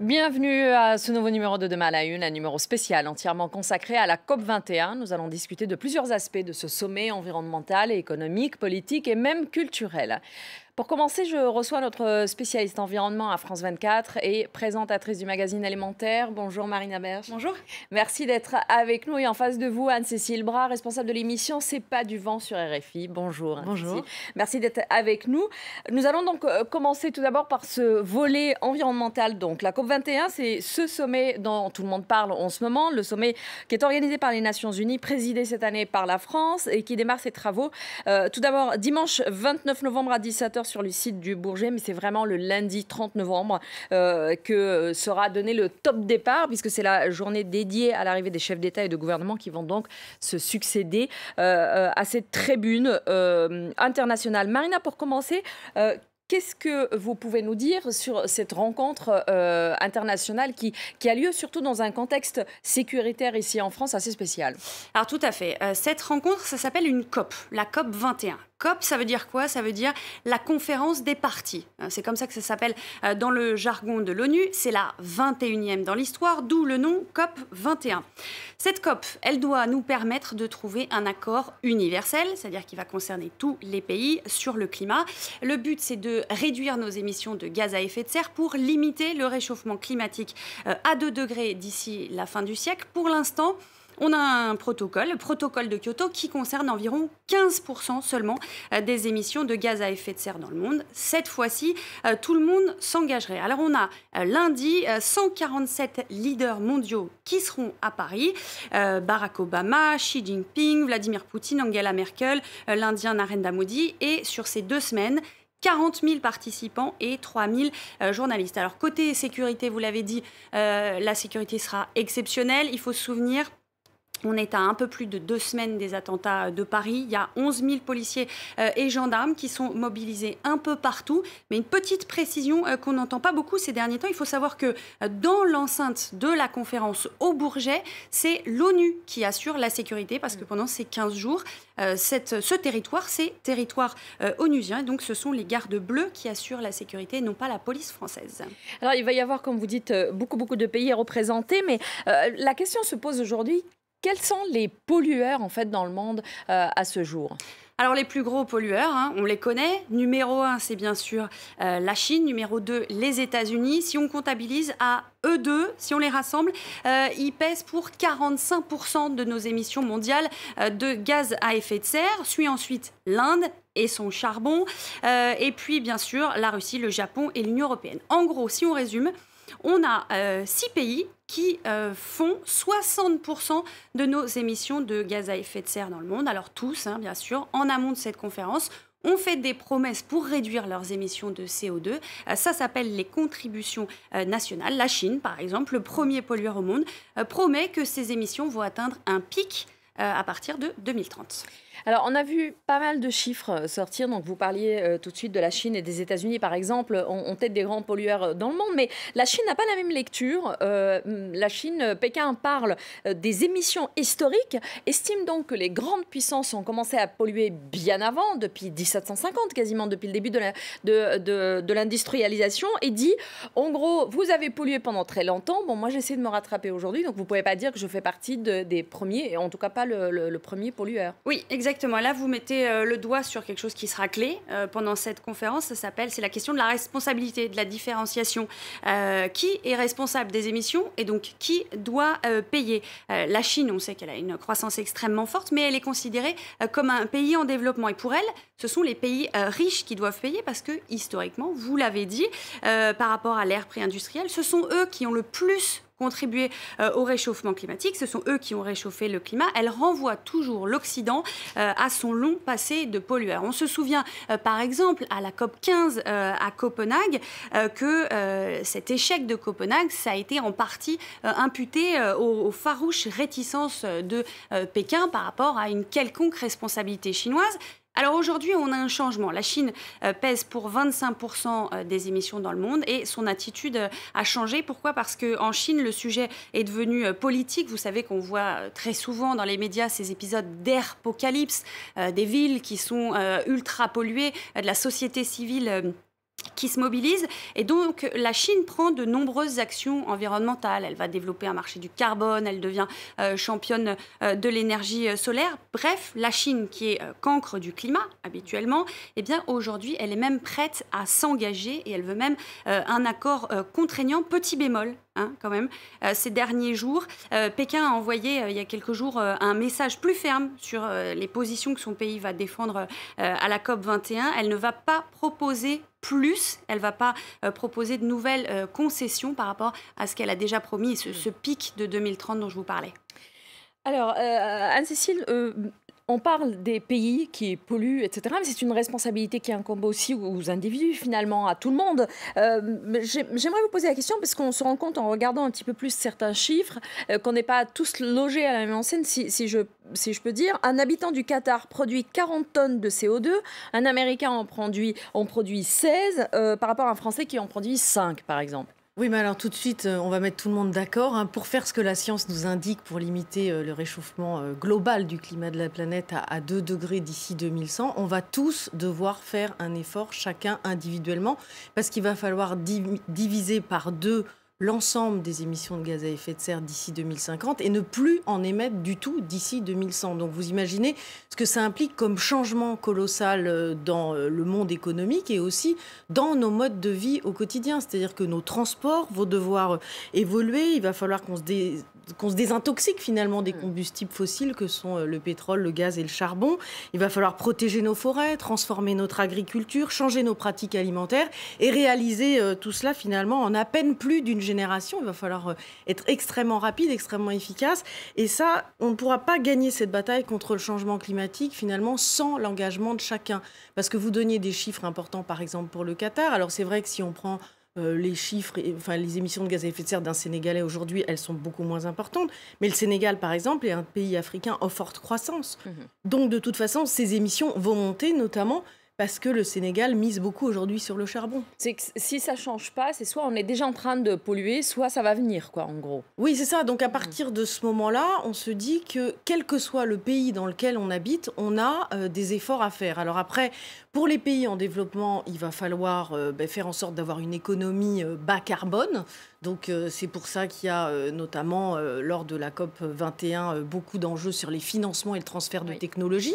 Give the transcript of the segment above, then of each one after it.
Bienvenue à ce nouveau numéro de Demain à la Une, un numéro spécial entièrement consacré à la COP21. Nous allons discuter de plusieurs aspects de ce sommet environnemental, économique, politique et même culturel. Pour commencer, je reçois notre spécialiste environnement à France 24 et présentatrice du magazine Alimentaire. Bonjour Marina Berge. Bonjour. Merci d'être avec nous et en face de vous, Anne-Cécile Bras, responsable de l'émission C'est pas du vent sur RFI. Bonjour. Bonjour. Merci d'être avec nous. Nous allons donc commencer tout d'abord par ce volet environnemental. Donc la COP21, c'est ce sommet dont tout le monde parle en ce moment, le sommet qui est organisé par les Nations Unies, présidé cette année par la France et qui démarre ses travaux. Tout d'abord, dimanche 29 novembre à 17h sur le site du Bourget, mais c'est vraiment le lundi 30 novembre que sera donné le top départ, puisque c'est la journée dédiée à l'arrivée des chefs d'État et de gouvernement qui vont donc se succéder à cette tribune internationale. Marina, pour commencer, qu'est-ce que vous pouvez nous dire sur cette rencontre internationale qui a lieu surtout dans un contexte sécuritaire ici en France assez spécial? Alors tout à fait. Cette rencontre, ça s'appelle une COP, la COP 21. COP, ça veut dire quoi? Ça veut dire la conférence des parties. C'est comme ça que ça s'appelle dans le jargon de l'ONU. C'est la 21e dans l'histoire, d'où le nom COP 21. Cette COP, elle doit nous permettre de trouver un accord universel, c'est-à-dire qui va concerner tous les pays sur le climat. Le but, c'est de réduire nos émissions de gaz à effet de serre pour limiter le réchauffement climatique à 2 degrés d'ici la fin du siècle. Pour l'instant, on a un protocole, le protocole de Kyoto, qui concerne environ 15% seulement des émissions de gaz à effet de serre dans le monde. Cette fois-ci, tout le monde s'engagerait. Alors on a lundi 147 leaders mondiaux qui seront à Paris. Barack Obama, Xi Jinping, Vladimir Poutine, Angela Merkel, l'Indien Narendra Modi. Et sur ces 2 semaines, 40 000 participants et 3 000 journalistes. Alors côté sécurité, vous l'avez dit, la sécurité sera exceptionnelle. Il faut se souvenir, on est à un peu plus de 2 semaines des attentats de Paris. Il y a 11 000 policiers et gendarmes qui sont mobilisés un peu partout. Mais une petite précision qu'on n'entend pas beaucoup ces derniers temps, il faut savoir que dans l'enceinte de la conférence au Bourget, c'est l'ONU qui assure la sécurité parce que pendant ces 15 jours, ce territoire, c'est territoire onusien. Et donc ce sont les gardes bleus qui assurent la sécurité et non pas la police française. Alors il va y avoir, comme vous dites, beaucoup de pays représentés. Mais la question se pose aujourd'hui. Quels sont les pollueurs en fait dans le monde à ce jour? Alors les plus gros pollueurs, on les connaît. Numéro 1, c'est bien sûr la Chine. Numéro 2, les États-Unis. Si on comptabilise à eux deux, si on les rassemble, ils pèsent pour 45% de nos émissions mondiales de gaz à effet de serre. Suit ensuite l'Inde et son charbon. Et puis bien sûr la Russie, le Japon et l'Union européenne. En gros, si on résume, on a 6 pays qui font 60% de nos émissions de gaz à effet de serre dans le monde. Alors tous, bien sûr, en amont de cette conférence, ont fait des promesses pour réduire leurs émissions de CO2. Ça s'appelle les contributions nationales. La Chine, par exemple, le premier pollueur au monde, promet que ses émissions vont atteindre un pic à partir de 2030. Alors, on a vu pas mal de chiffres sortir. Donc, vous parliez tout de suite de la Chine et des États-Unis, par exemple, ont peut-être des grands pollueurs dans le monde. Mais la Chine n'a pas la même lecture. La Chine, Pékin parle des émissions historiques, estime donc que les grandes puissances ont commencé à polluer bien avant, depuis 1750, quasiment depuis le début de l'industrialisation, et dit, en gros, vous avez pollué pendant très longtemps. Bon, moi, j'essaie de me rattraper aujourd'hui. Donc, vous ne pouvez pas dire que je fais partie des premiers, et en tout cas pas le premier pollueur. Oui, exactement. Là, vous mettez le doigt sur quelque chose qui sera clé pendant cette conférence. C'est la question de la responsabilité, de la différenciation. Qui est responsable des émissions et donc qui doit payer? La Chine, on sait qu'elle a une croissance extrêmement forte, mais elle est considérée comme un pays en développement. Et pour elle, ce sont les pays riches qui doivent payer parce que, historiquement, vous l'avez dit, par rapport à l'ère pré-industrielle, ce sont eux qui ont le plus contribuer au réchauffement climatique. Ce sont eux qui ont réchauffé le climat. Elle renvoie toujours l'Occident à son long passé de pollueur. On se souvient, par exemple, à la COP 15 à Copenhague, que cet échec de Copenhague, ça a été en partie imputé aux farouches réticences de Pékin par rapport à une quelconque responsabilité chinoise. Alors aujourd'hui, on a un changement. La Chine pèse pour 25% des émissions dans le monde et son attitude a changé. Pourquoi? Parce qu'en Chine, le sujet est devenu politique. Vous savez qu'on voit très souvent dans les médias ces épisodes d'apocalypse, des villes qui sont ultra polluées, de la société civile qui se mobilisent. Et donc, la Chine prend de nombreuses actions environnementales. Elle va développer un marché du carbone, elle devient championne de l'énergie solaire. Bref, la Chine, qui est cancre du climat, habituellement, eh bien, aujourd'hui, elle est même prête à s'engager et elle veut même un accord contraignant. Petit bémol, quand même. Ces derniers jours, Pékin a envoyé, il y a quelques jours, un message plus ferme sur les positions que son pays va défendre à la COP 21. Elle ne va pas proposer plus, elle ne va pas proposer de nouvelles concessions par rapport à ce qu'elle a déjà promis, ce pic de 2030 dont je vous parlais. Alors, Anne-Cécile, on parle des pays qui polluent, etc. Mais c'est une responsabilité qui incombe aussi aux individus, finalement, à tout le monde. J'aimerais vous poser la question, parce qu'on se rend compte, en regardant un petit peu plus certains chiffres, qu'on n'est pas tous logés à la même enseigne, si je peux dire. Un habitant du Qatar produit 40 tonnes de CO2, un Américain en produit 16, par rapport à un Français qui en produit 5, par exemple. Oui, mais alors tout de suite, on va mettre tout le monde d'accord. Pour faire ce que la science nous indique pour limiter le réchauffement global du climat de la planète à 2 degrés d'ici 2100, on va tous devoir faire un effort, chacun individuellement, parce qu'il va falloir diviser par 2 l'ensemble des émissions de gaz à effet de serre d'ici 2050 et ne plus en émettre du tout d'ici 2100. Donc vous imaginez ce que ça implique comme changement colossal dans le monde économique et aussi dans nos modes de vie au quotidien. C'est-à-dire que nos transports vont devoir évoluer, il va falloir qu'on se désintoxique finalement des combustibles fossiles que sont le pétrole, le gaz et le charbon. Il va falloir protéger nos forêts, transformer notre agriculture, changer nos pratiques alimentaires et réaliser tout cela finalement en à peine plus d'une génération. Il va falloir être extrêmement rapide, extrêmement efficace. Et ça, on ne pourra pas gagner cette bataille contre le changement climatique finalement sans l'engagement de chacun. Parce que vous donniez des chiffres importants par exemple pour le Qatar. Alors c'est vrai que si on prend les chiffres, les émissions de gaz à effet de serre d'un Sénégalais aujourd'hui, elles sont beaucoup moins importantes. Mais le Sénégal, par exemple, est un pays africain en forte croissance. Donc, de toute façon, ces émissions vont monter, notamment parce que le Sénégal mise beaucoup aujourd'hui sur le charbon. C'est que si ça ne change pas, c'est soit on est déjà en train de polluer, soit ça va venir, quoi, en gros. Oui, c'est ça. Donc, à partir de ce moment-là, on se dit que, quel que soit le pays dans lequel on habite, on a des efforts à faire. Alors après, pour les pays en développement, il va falloir faire en sorte d'avoir une économie bas carbone. Donc, c'est pour ça qu'il y a notamment, lors de la COP 21, beaucoup d'enjeux sur les financements et le transfert de technologies.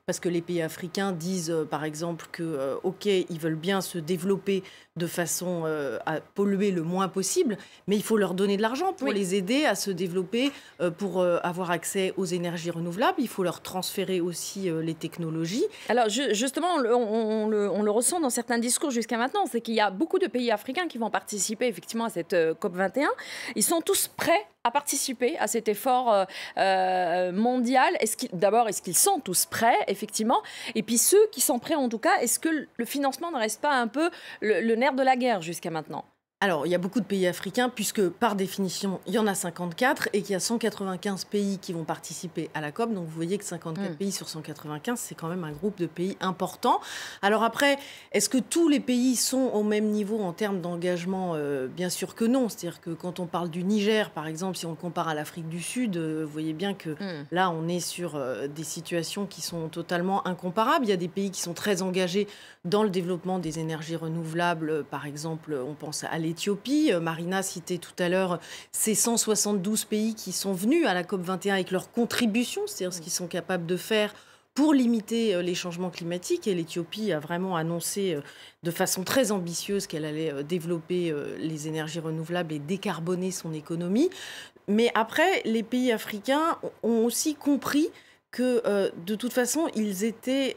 Parce que les pays africains disent, par exemple, que, OK, ils veulent bien se développer de façon à polluer le moins possible, mais il faut leur donner de l'argent pour les aider à se développer, pour avoir accès aux énergies renouvelables. Il faut leur transférer aussi les technologies. Alors, justement, on le ressent dans certains discours jusqu'à maintenant, c'est qu'il y a beaucoup de pays africains qui vont participer effectivement à cette COP 21. Ils sont tous prêts à participer à cet effort mondial. D'abord, est-ce qu'ils sont tous prêts, effectivement? Et puis ceux qui sont prêts, en tout cas, est-ce que le financement ne reste pas un peu le nerf de la guerre jusqu'à maintenant? Alors, il y a beaucoup de pays africains, puisque par définition, il y en a 54 et qu'il y a 195 pays qui vont participer à la COP. Donc, vous voyez que 54 pays sur 195, c'est quand même un groupe de pays important. Alors après, est-ce que tous les pays sont au même niveau en termes d'engagement? Bien sûr que non. C'est-à-dire que quand on parle du Niger, par exemple, si on le compare à l'Afrique du Sud, vous voyez bien que là, on est sur des situations qui sont totalement incomparables. Il y a des pays qui sont très engagés dans le développement des énergies renouvelables. Par exemple, on pense à l'Éthiopie. Marina citait tout à l'heure ces 172 pays qui sont venus à la COP 21 avec leur contribution, c'est-à-dire ce qu'ils sont capables de faire pour limiter les changements climatiques. Et l'Éthiopie a vraiment annoncé de façon très ambitieuse qu'elle allait développer les énergies renouvelables et décarboner son économie. Mais après, les pays africains ont aussi compris que de toute façon, ils étaient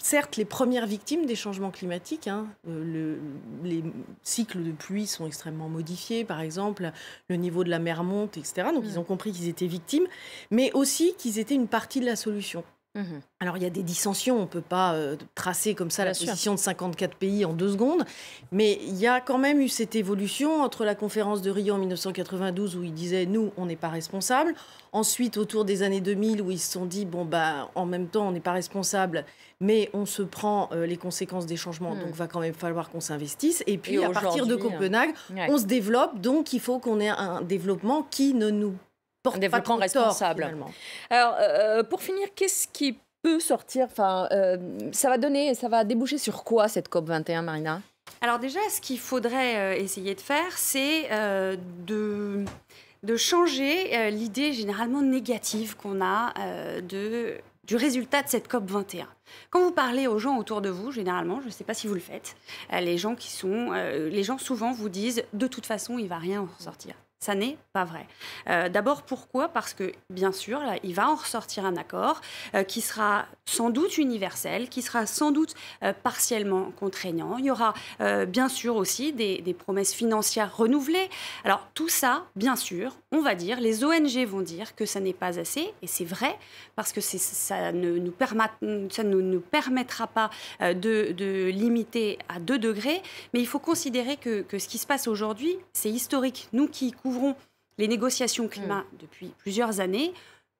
certes les premières victimes des changements climatiques. Les cycles de pluie sont extrêmement modifiés, par exemple, le niveau de la mer monte, etc. Donc ils ont compris qu'ils étaient victimes, mais aussi qu'ils étaient une partie de la solution. Alors, il y a des dissensions, on ne peut pas tracer comme ça la position de 54 pays en 2 secondes, mais il y a quand même eu cette évolution entre la conférence de Rio en 1992 où ils disaient « nous, on n'est pas responsables ». Ensuite, autour des années 2000, où ils se sont dit « bon, bah, en même temps, on n'est pas responsable, mais on se prend les conséquences des changements, donc il va quand même falloir qu'on s'investisse ». Et puis, à partir de Copenhague, on se développe, donc il faut qu'on ait un développement qui ne nous un développement responsable. Alors, pour finir, qu'est-ce qui peut sortir, ça va déboucher sur quoi cette COP 21, Marina? Alors déjà, ce qu'il faudrait essayer de faire, c'est de changer l'idée généralement négative qu'on a du résultat de cette COP 21. Quand vous parlez aux gens autour de vous, généralement, je ne sais pas si vous le faites, les gens souvent vous disent de toute façon, il ne va rien en ressortir. Ça n'est pas vrai. D'abord, pourquoi? Parce que, bien sûr, là, il va en ressortir un accord qui sera sans doute universel, qui sera sans doute partiellement contraignant. Il y aura bien sûr aussi des promesses financières renouvelées. Alors, tout ça, bien sûr, on va dire, les ONG vont dire que ça n'est pas assez, et c'est vrai, parce que ça ne nous permettra pas de limiter à 2 degrés, mais il faut considérer que ce qui se passe aujourd'hui, c'est historique. Nous qui couvrons les négociations climat depuis plusieurs années,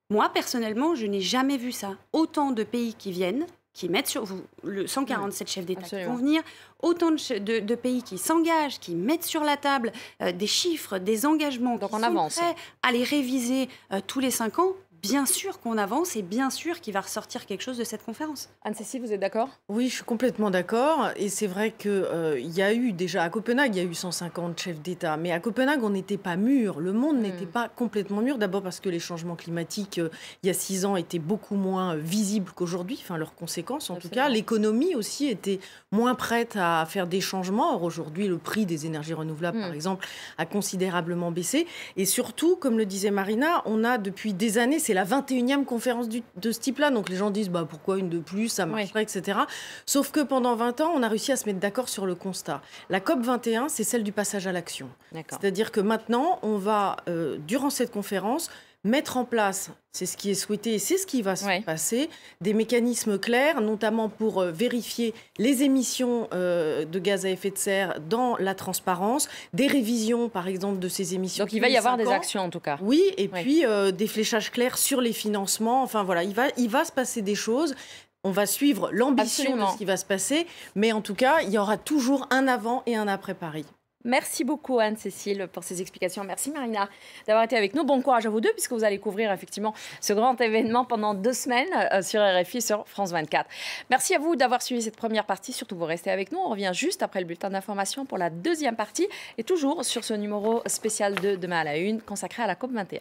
moi, personnellement, je n'ai jamais vu ça. Autant de pays qui viennent, qui mettent sur vous, 147 chefs d'État qui vont venir, autant de pays qui s'engagent, qui mettent sur la table des chiffres, des engagements, donc qui on sont avance. prêts à les réviser tous les 5 ans. Bien sûr qu'on avance et bien sûr qu'il va ressortir quelque chose de cette conférence. Anne-Cécile, vous êtes d'accord? Oui, je suis complètement d'accord. Et c'est vrai qu'il y a eu déjà, à Copenhague, il y a eu 150 chefs d'État. Mais à Copenhague, on n'était pas mûr. Le monde n'était pas complètement mûr. D'abord parce que les changements climatiques, il y a 6 ans, étaient beaucoup moins visibles qu'aujourd'hui. Enfin, leurs conséquences, en tout cas. L'économie aussi était moins prête à faire des changements. Or, aujourd'hui, le prix des énergies renouvelables, par exemple, a considérablement baissé. Et surtout, comme le disait Marina, on a depuis des années, c'est la 21e conférence de ce type-là. Donc les gens disent pourquoi une de plus, ça marcherait, etc. Sauf que pendant 20 ans, on a réussi à se mettre d'accord sur le constat. La COP 21, c'est celle du passage à l'action. C'est-à-dire que maintenant, on va, durant cette conférence, mettre en place, c'est ce qui est souhaité et c'est ce qui va se passer, des mécanismes clairs, notamment pour vérifier les émissions de gaz à effet de serre dans la transparence, des révisions, par exemple, de ces émissions. Donc il va y avoir des actions, en tout cas. Oui, et puis des fléchages clairs sur les financements. Enfin, voilà, il va se passer des choses. On va suivre l'ambition de ce qui va se passer, mais en tout cas, il y aura toujours un avant et un après Paris. Merci beaucoup Anne-Cécile pour ces explications. Merci Marina d'avoir été avec nous. Bon courage à vous deux puisque vous allez couvrir effectivement ce grand événement pendant 2 semaines sur RFI, sur France 24. Merci à vous d'avoir suivi cette première partie. Surtout vous restez avec nous. On revient juste après le bulletin d'information pour la deuxième partie et toujours sur ce numéro spécial de Demain à la Une consacré à la COP 21.